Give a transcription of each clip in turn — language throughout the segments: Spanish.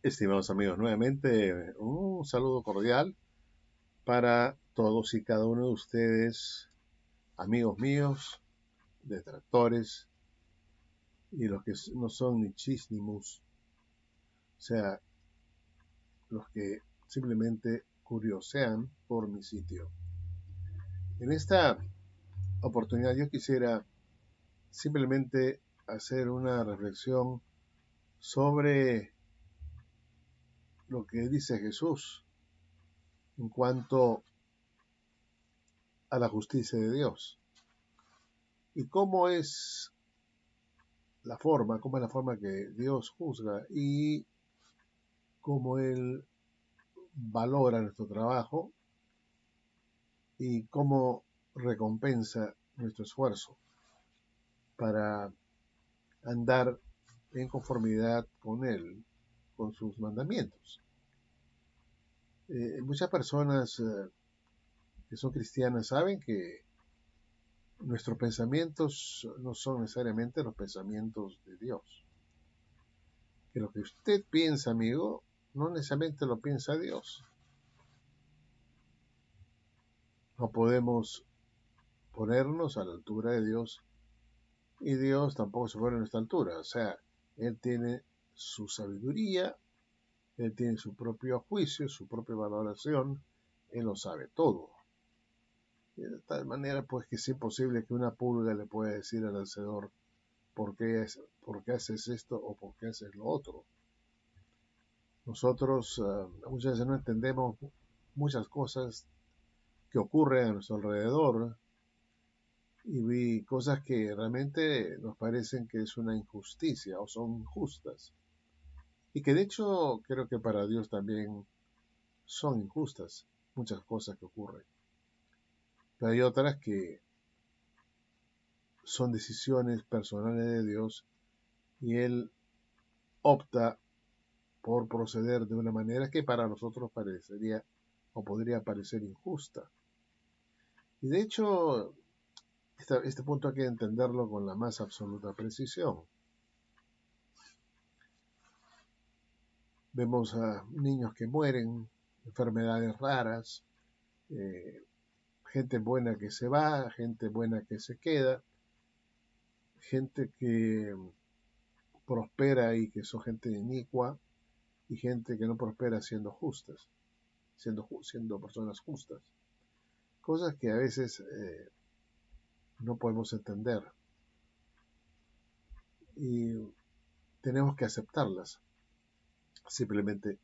Estimados amigos, nuevamente un saludo cordial para todos y cada uno de ustedes, amigos míos, detractores y los que no son ni chis ni mus, o sea, los que simplemente curiosean por mi sitio. En esta oportunidad yo quisiera simplemente hacer una reflexión sobre lo que dice Jesús en cuanto a la justicia de Dios y cómo es la forma que Dios juzga y cómo Él valora nuestro trabajo y cómo recompensa nuestro esfuerzo para andar en conformidad con Él, con sus mandamientos. Muchas personas que son cristianas saben que nuestros pensamientos no son necesariamente los pensamientos de Dios. Que lo que usted piensa, amigo, no necesariamente lo piensa Dios. No podemos ponernos a la altura de Dios y Dios tampoco se pone a nuestra altura. O sea, Él tiene su sabiduría, Él tiene su propio juicio, su propia valoración, Él lo sabe todo. Y de tal manera pues que es imposible que una pulga le pueda decir al hacedor por qué haces esto o por qué haces lo otro. Nosotros muchas veces no entendemos muchas cosas que ocurren a nuestro alrededor y vi cosas que realmente nos parecen que es una injusticia o son injustas y que de hecho creo que para Dios también son injustas muchas cosas que ocurren, pero hay otras que son decisiones personales de Dios y Él opta por proceder de una manera que para nosotros parecería o podría parecer injusta. Y de hecho este punto hay que entenderlo con la más absoluta precisión. Vemos a niños que mueren, enfermedades raras, eh, gente buena que se va, gente buena que se queda, gente que prospera y que son gente inicua, y gente que no prospera siendo justas, siendo personas justas. Cosas que a veces no podemos entender y tenemos que aceptarlas. Simplemente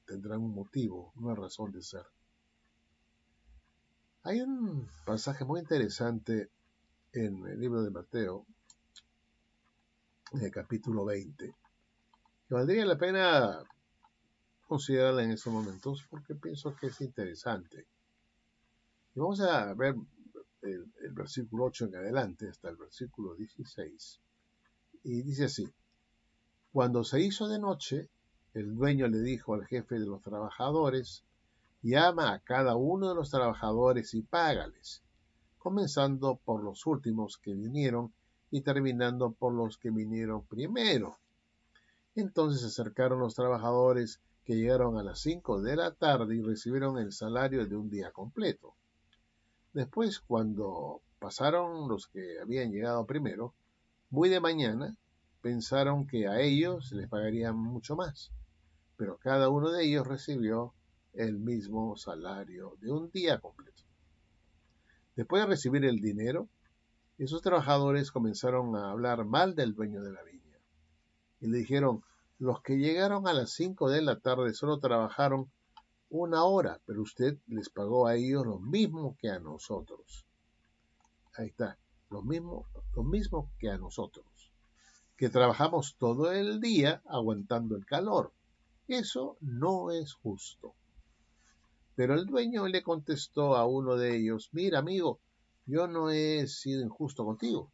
tendrán un motivo, una razón de ser. Hay un pasaje muy interesante en el libro de Mateo, en el capítulo 20, que valdría la pena considerarla en estos momentos porque pienso que es interesante. Y vamos a ver el versículo 8 en adelante hasta el versículo 16. Y dice así: Cuando se hizo de noche, el dueño le dijo al jefe de los trabajadores: llama a cada uno de los trabajadores y págales, comenzando por los últimos que vinieron y terminando por los que vinieron primero. Entonces se acercaron los trabajadores que llegaron a las 5 de la tarde y recibieron el salario de un día completo. Después, cuando pasaron los que habían llegado primero, muy de mañana, pensaron que a ellos les pagarían mucho más, pero cada uno de ellos recibió el mismo salario de un día completo. Después de recibir el dinero, esos trabajadores comenzaron a hablar mal del dueño de la viña y le dijeron: los que llegaron a las 5 de la tarde solo trabajaron una hora, pero usted les pagó a ellos lo mismo que a nosotros. Ahí está, lo mismo que a nosotros, que trabajamos todo el día aguantando el calor. Eso no es justo. Pero el dueño le contestó a uno de ellos: mira, amigo, yo no he sido injusto contigo.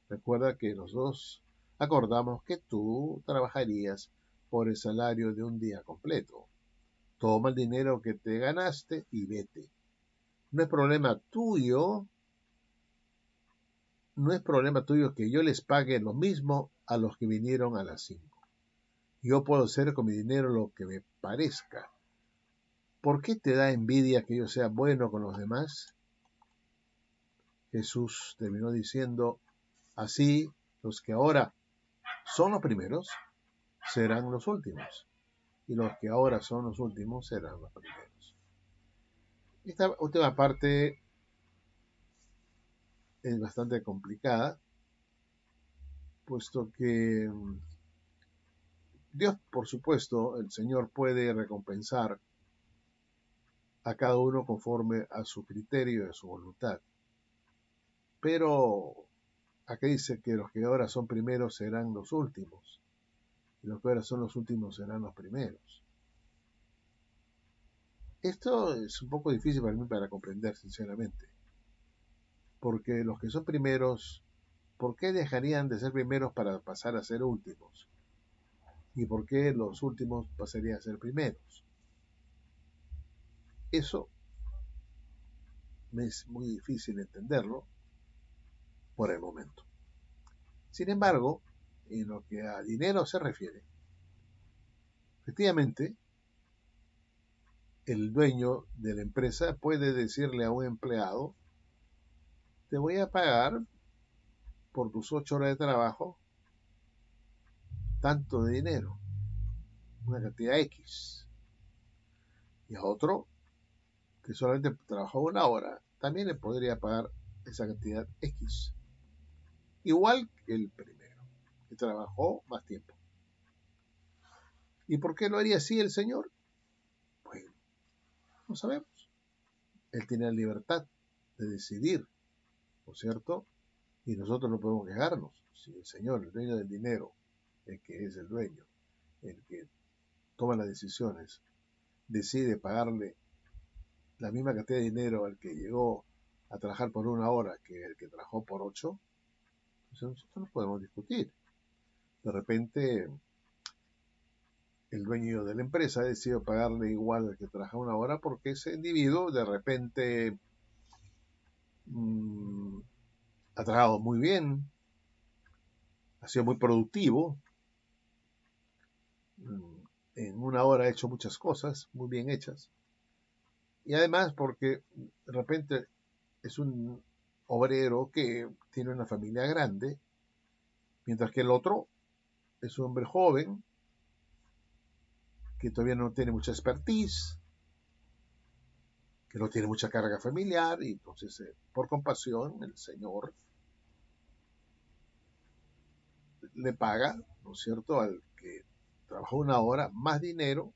Recuerda que los dos acordamos que tú trabajarías por el salario de un día completo. Toma el dinero que te ganaste y vete. No es problema tuyo, no es problema tuyo que yo les pague lo mismo a los que vinieron a las 5. Yo puedo hacer con mi dinero lo que me parezca. ¿Por qué te da envidia que yo sea bueno con los demás? Jesús terminó diciendo, así los que ahora son los primeros serán los últimos, y los que ahora son los últimos serán los primeros. Esta última parte es bastante complicada, puesto que Dios, por supuesto, el Señor puede recompensar a cada uno conforme a su criterio y a su voluntad. Pero aquí dice que los que ahora son primeros serán los últimos, y los que ahora son los últimos serán los primeros. Esto es un poco difícil para mí para comprender, sinceramente, porque los que son primeros, ¿por qué dejarían de ser primeros para pasar a ser últimos? ¿Y por qué los últimos pasarían a ser primeros? Eso me es muy difícil entenderlo por el momento. Sin embargo, en lo que a dinero se refiere, efectivamente, el dueño de la empresa puede decirle a un empleado, te voy a pagar por tus 8 horas de trabajo tanto de dinero, una cantidad X. Y a otro que solamente trabajó 1 hora, también le podría pagar esa cantidad X. Igual que el primero, que trabajó más tiempo. ¿Y por qué lo haría así el Señor? Pues no sabemos. Él tiene la libertad de decidir, ¿no es cierto? Y nosotros no podemos quejarnos. Si el Señor, el dueño del dinero, el que es el dueño, el que toma las decisiones, decide pagarle la misma cantidad de dinero al que llegó a trabajar por 1 hora que el que trabajó por 8, entonces nosotros no podemos discutir. De repente, el dueño de la empresa ha decidido pagarle igual al que trabaja 1 hora porque ese individuo de repente ha trabajado muy bien, ha sido muy productivo, en 1 hora ha hecho muchas cosas muy bien hechas, y además porque de repente es un obrero que tiene una familia grande, mientras que el otro es un hombre joven que todavía no tiene mucha expertise, que no tiene mucha carga familiar, y entonces por compasión el Señor le paga, ¿no es cierto?, al que trabajó 1 hora más dinero,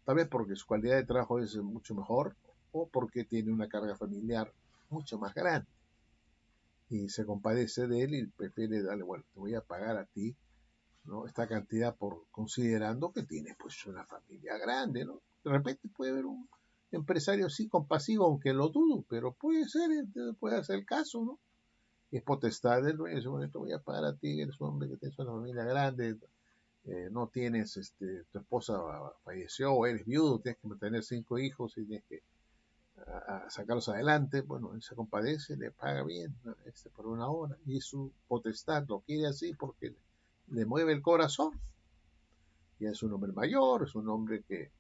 tal vez porque su calidad de trabajo es mucho mejor o porque tiene una carga familiar mucho más grande. Y se compadece de él y prefiere darle, bueno, te voy a pagar a ti, ¿no?, esta cantidad por considerando que tienes pues una familia grande, ¿no? De repente puede haber un empresario sí compasivo, aunque lo dudo, pero puede ser el caso, ¿no? Es potestad del dueño, en ese momento voy a pagar a ti, eres un hombre que tienes una familia grande, no tienes, tu esposa falleció o eres viudo, tienes que mantener 5 hijos y tienes que sacarlos adelante, bueno, él se compadece, le paga bien, ¿no?, por 1 hora, y su potestad lo quiere así porque le mueve el corazón. Y es un hombre mayor, es un hombre que,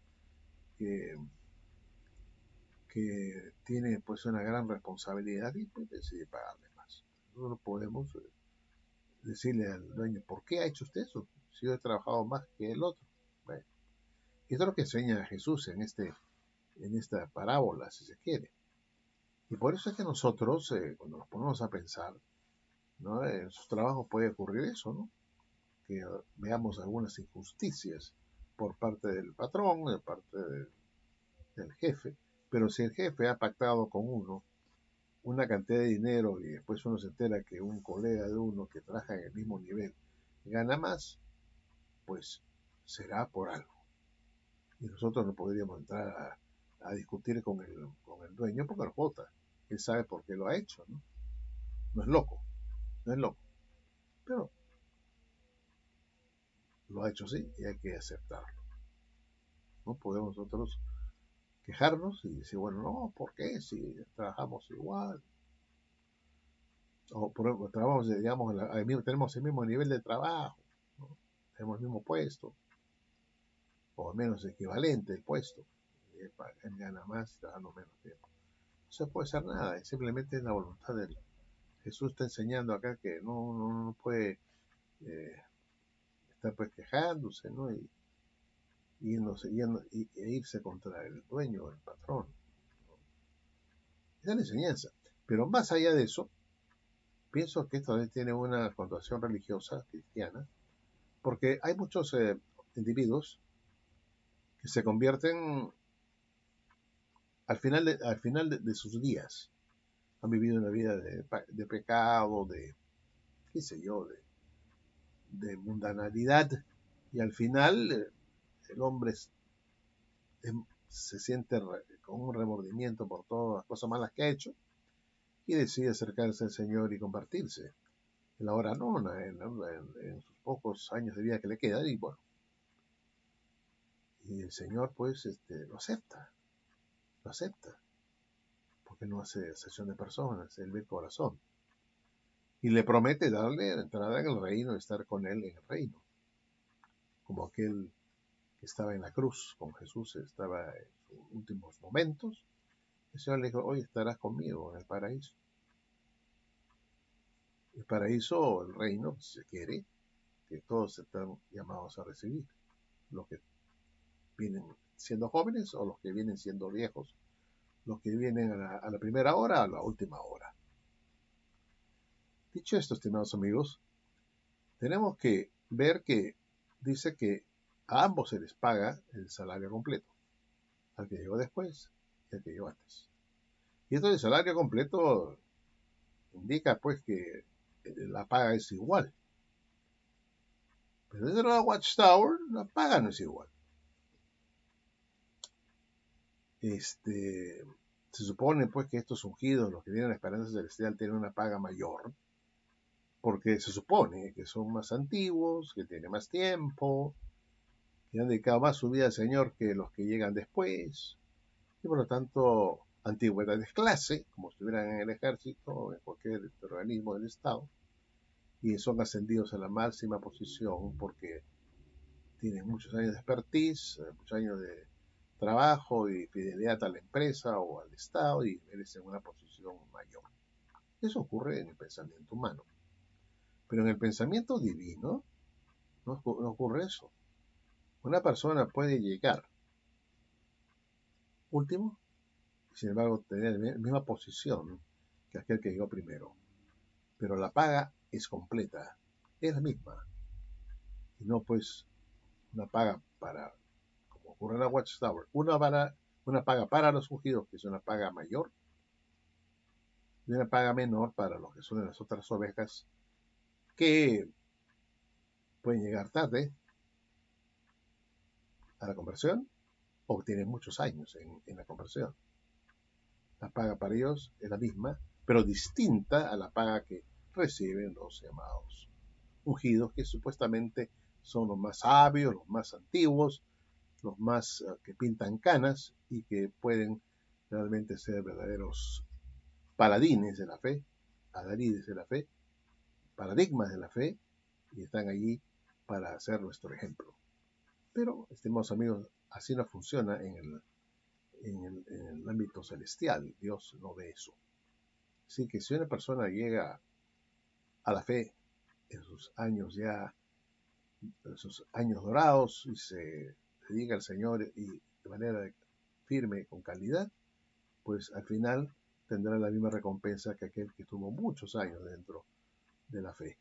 que tiene pues una gran responsabilidad y pues decide pagarle más. Nosotros no podemos decirle al dueño, ¿por qué ha hecho usted eso? Si yo he trabajado más que el otro. Bueno, esto es lo que enseña Jesús en esta parábola, si se quiere. Y por eso es que nosotros, cuando nos ponemos a pensar, ¿no?, en sus trabajos puede ocurrir eso, ¿no? Que veamos algunas injusticias por parte del patrón, de parte del jefe, pero si el jefe ha pactado con uno una cantidad de dinero y después uno se entera que un colega de uno que trabaja en el mismo nivel gana más, pues será por algo. Y nosotros no podríamos entrar a discutir con el dueño porque lo vota. Él sabe por qué lo ha hecho, ¿no? No es loco, no es loco. Pero lo ha hecho así y hay que aceptarlo. No podemos nosotros quejarnos y decir, bueno, no, ¿por qué? Si trabajamos igual. O por ejemplo, trabajamos, digamos, tenemos el mismo nivel de trabajo, ¿no? tenemos el mismo puesto, o al menos equivalente el puesto. Él gana más, está dando menos tiempo. No se puede hacer nada, simplemente es la voluntad de él. Jesús está enseñando acá que no puede estar pues quejándose, ¿no? Y irse contra el dueño, el patrón. Esa es la enseñanza. Pero más allá de eso, pienso que esto tiene una connotación religiosa, cristiana, porque hay muchos individuos que se convierten al final de sus días. Han vivido una vida de pecado, de, qué sé yo, de mundanalidad, y al final el hombre se siente con un remordimiento por todas las cosas malas que ha hecho y decide acercarse al Señor y convertirse en la hora nona, en sus pocos años de vida que le quedan, y bueno, y el Señor pues lo acepta, porque no hace excepción de personas, él ve el corazón, y le promete darle entrada en el reino, estar con él en el reino, como aquel que estaba en la cruz con Jesús, estaba en sus últimos momentos. El Señor le dijo, hoy estarás conmigo en el paraíso. El paraíso, el reino, si se quiere, que todos están llamados a recibir, los que vienen siendo jóvenes o los que vienen siendo viejos, los que vienen a la primera hora, a la última hora. Dicho esto, estimados amigos, tenemos que ver que dice que a ambos se les paga el salario completo, al que llegó después y al que llegó antes. Y esto del salario completo indica pues que la paga es igual. Pero desde la Watchtower la paga no es igual. Se supone pues que estos ungidos, los que tienen la esperanza celestial, tienen una paga mayor, porque se supone que son más antiguos, que tienen más tiempo, que han dedicado más su vida al Señor que los que llegan después, y por lo tanto antigüedad es clase, como si estuvieran en el ejército o en cualquier organismo del Estado, y son ascendidos a la máxima posición porque tienen muchos años de expertise, muchos años de trabajo y fidelidad a la empresa o al Estado y merecen una posición mayor. Eso ocurre en el pensamiento humano. Pero en el pensamiento divino no ocurre eso. Una persona puede llegar último y sin embargo tener la misma posición que aquel que llegó primero. Pero la paga es completa, es la misma. Y no pues una paga para, como ocurre en la Watchtower, una paga para los ungidos, que es una paga mayor, y una paga menor para los que son de las otras ovejas, que pueden llegar tarde a la conversión o tienen muchos años en la conversión. La paga para ellos es la misma, pero distinta a la paga que reciben los llamados ungidos, que supuestamente son los más sabios, los más antiguos, los más que pintan canas y que pueden realmente ser verdaderos paladines de la fe, adalides de la fe, paradigmas de la fe, y están allí para ser nuestro ejemplo. Pero, estimados amigos, así no funciona en el ámbito celestial. Dios no ve eso. Así que si una persona llega a la fe en sus años ya, en sus años dorados, y se dedica al Señor y de manera firme, con calidad, pues al final tendrá la misma recompensa que aquel que tuvo muchos años dentro de la fe.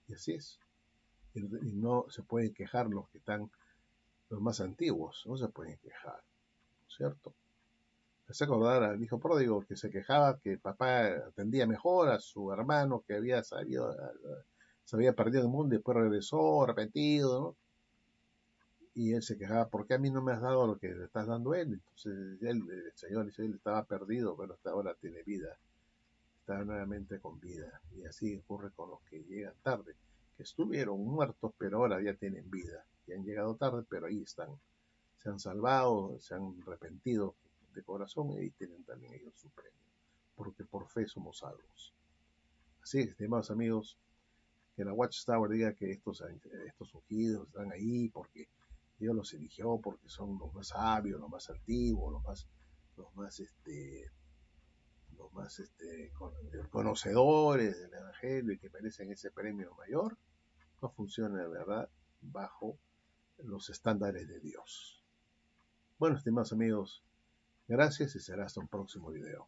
Y así es. Y no se pueden quejar los que están, los más antiguos, no se pueden quejar, ¿cierto? Me hace acordar al hijo pródigo que se quejaba que papá atendía mejor a su hermano que había salido, se había perdido el mundo y después regresó arrepentido, ¿no? Y él se quejaba, ¿por qué a mí no me has dado lo que le estás dando a él? Entonces el Señor dice, él estaba perdido, pero hasta ahora tiene vida, está nuevamente con vida. Y así ocurre con los que llegan tarde, que estuvieron muertos, pero ahora ya tienen vida. Y han llegado tarde, pero ahí están. Se han salvado, se han arrepentido de corazón y ahí tienen también ellos su premio. Porque por fe somos salvos. Así, estimados amigos, que la Watchtower diga que estos ungidos están ahí porque Dios los eligió, porque son los más sabios, los más antiguos, los más conocedores del Evangelio y que merecen ese premio mayor, no funciona de verdad bajo los estándares de Dios. Bueno, estimados amigos, gracias y será hasta un próximo video.